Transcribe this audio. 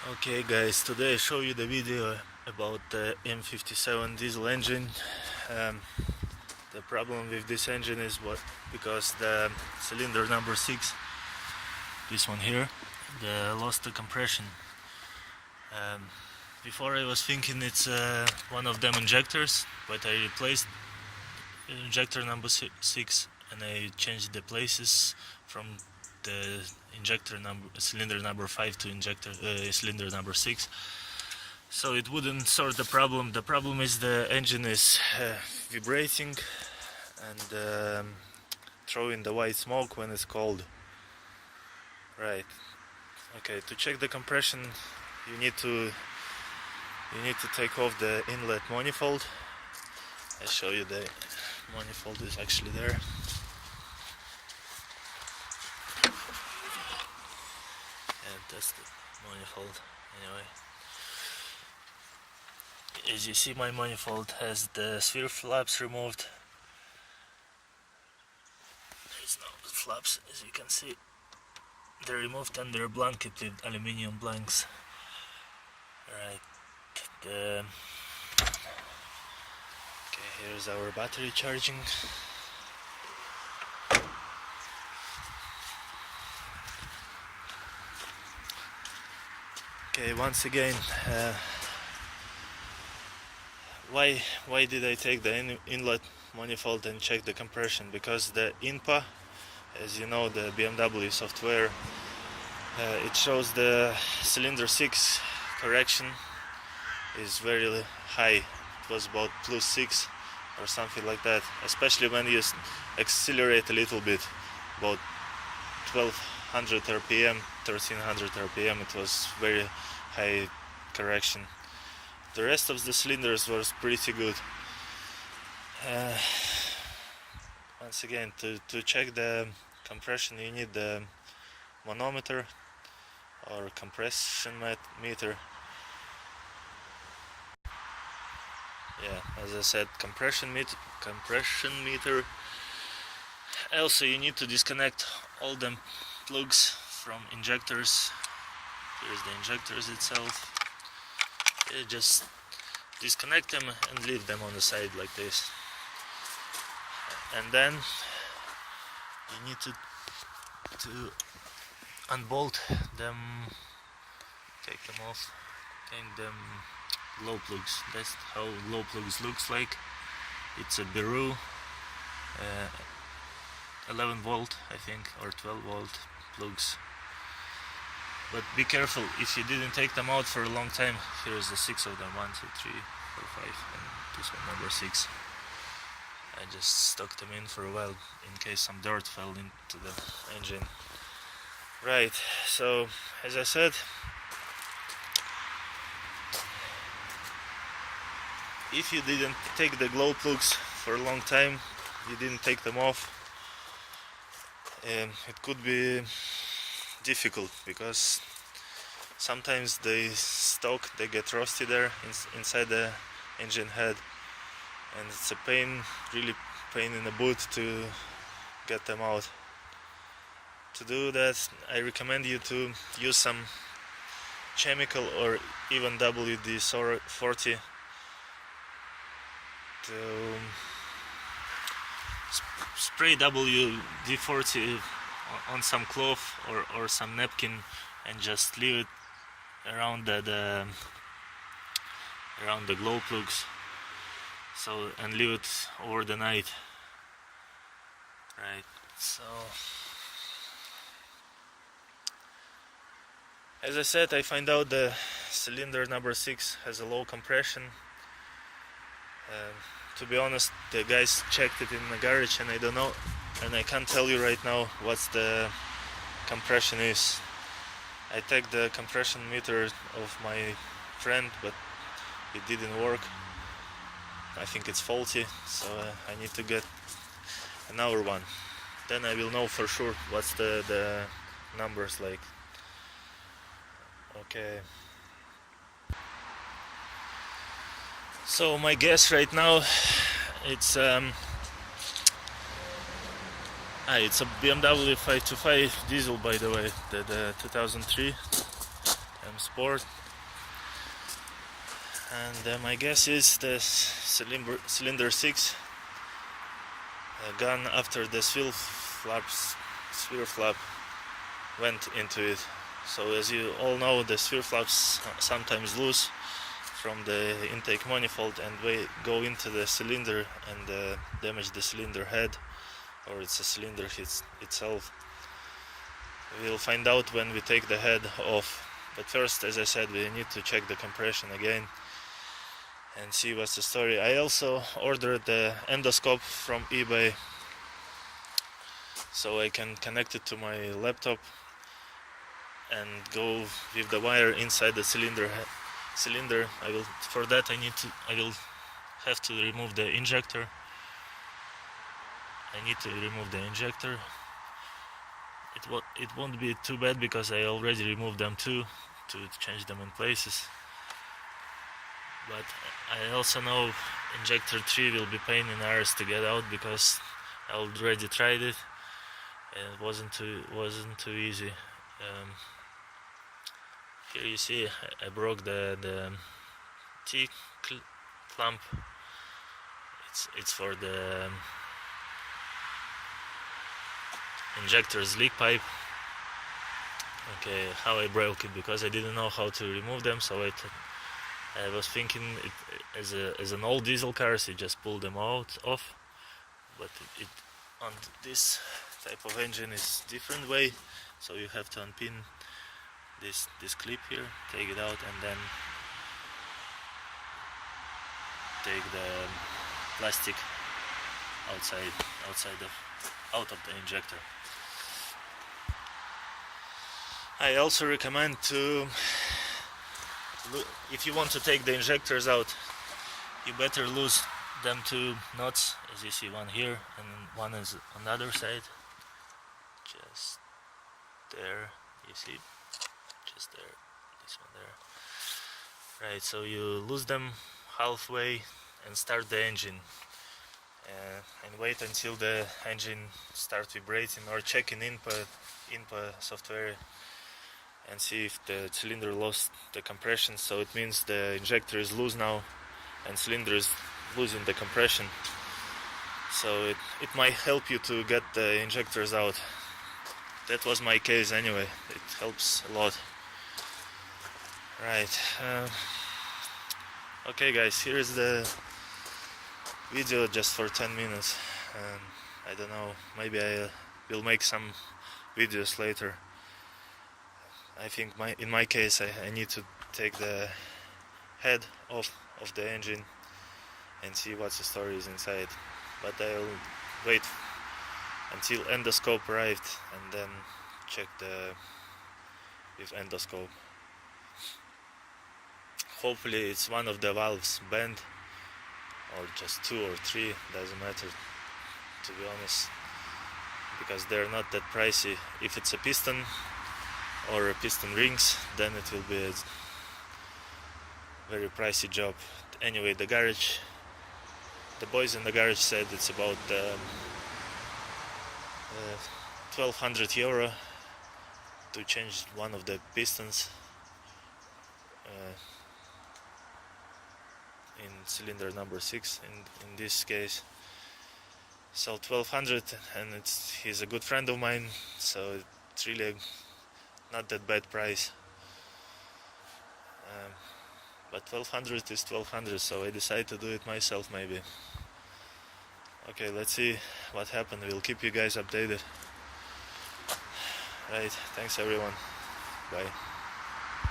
Okay guys, today I show you the video about the M57 diesel engine. Um, the problem with this engine is because the cylinder number 6, this one here, lost the compression. Before I was thinking it's one of them injectors, but I replaced injector number 6 and I changed the places from the cylinder number 5 to cylinder number 6, so it wouldn't sort the problem. The problem is the engine is vibrating and throwing the white smoke when it's cold. Right. Okay, to check the compression you need to take off the inlet manifold. I show you the manifold is actually there. And that's the manifold. Anyway, as you see, my manifold has the sphere flaps removed. There's no flaps, as you can see. They're removed and they're blanketed with aluminium blanks. Right. Okay, here's our battery charging. Okay, once again, why did I take the inlet manifold and check the compression? Because the INPA, as you know, the BMW software, it shows the cylinder 6 correction is very high. It was about +6 or something like that, especially when you accelerate a little bit, about 1200 rpm, 1300 rpm. It was very high correction. The rest of the cylinders was pretty good. Once again, to check the compression you need the manometer or compression meter. Yeah, as I said, compression meter. Also, you need to disconnect all the plugs from injectors. Here's the injectors itself. You just disconnect them and leave them on the side like this. And then you need to unbolt them, take them off, take them glow plugs. That's how glow plugs looks like. It's a Beru 11 volt, I think, or 12 volt plugs. But be careful if you didn't take them out for a long time. Here's the 6 of them, 1, 2, 3, 4, 5, and this one number 6. I just stuck them in for a while in case some dirt fell into the engine. Right, so as I said, if you didn't take the glow plugs for a long time, you didn't take them off, it could be difficult because sometimes they get rusty there inside the engine head, and it's a really pain in the boot to get them out. To do that, I recommend you to use some chemical or even WD-40 to spray WD-40 on some cloth or some napkin and just leave it around the glow plugs, and leave it over the night. Right, so as I said, I find out the cylinder number 6 has a low compression. To be honest, the guys checked it in the garage and I don't know, and I can't tell you right now what's the compression is. I take the compression meter of my friend, but it didn't work. I think it's faulty, so I need to get another one. Then I will know for sure what's the numbers like. Okay. So my guess right now, it's a BMW 525 diesel, by the way, the 2003. Sport, and my guess is the cylinder 6 gone after the sphere flap went into it. So as you all know, the sphere flaps sometimes loose from the intake manifold and go into the cylinder and damage the cylinder head, or it's a cylinder itself. We'll find out when we take the head off, but first, as I said, we need to check the compression again and see what's the story. I also ordered the endoscope from eBay so I can connect it to my laptop and go with the wire inside the cylinder. For that I will have to remove the injector. I need to remove the injector. It won't be too bad because I already removed them too, to change them in places. But I also know injector 3 will be pain in the arse to get out because I already tried it and it wasn't too easy. Here you see I broke the T clamp. It's for the injector's leak pipe. Okay, how I broke it, because I didn't know how to remove them, so I was thinking as an old diesel cars, you just pull them off, but on this type of engine is different way, so you have to unpin this clip here, take it out, and then take the plastic out of the injector. I also recommend if you want to take the injectors out, you better lose them 2 nuts, as you see, one here and one is on the other side, just there, you see, just there, this one there. Right, so you lose them halfway and start the engine, and wait until the engine starts vibrating, or check in INPA software and see if the cylinder lost the compression. So it means the injector is loose now and cylinder is losing the compression. So it might help you to get the injectors out. That was my case anyway. It helps a lot. Right. Okay guys, here is the video just for 10 minutes. I don't know, maybe I will make some videos later. I think in my case I need to take the head off of the engine and see what the story is inside, but I'll wait until endoscope arrived and then check with endoscope. Hopefully it's one of the valves bent, or just 2 or 3, doesn't matter, to be honest, because they're not that pricey. If it's a piston or a piston rings, then it will be a very pricey job. Anyway, the boys in the garage said it's about 1200 euro to change one of the pistons in cylinder number 6 in this case. So 1200, and he's a good friend of mine, so it's really not that bad price. But 1200 is 1200, so I decided to do it myself maybe. Okay, let's see what happened. We'll keep you guys updated. Right, thanks everyone. Bye.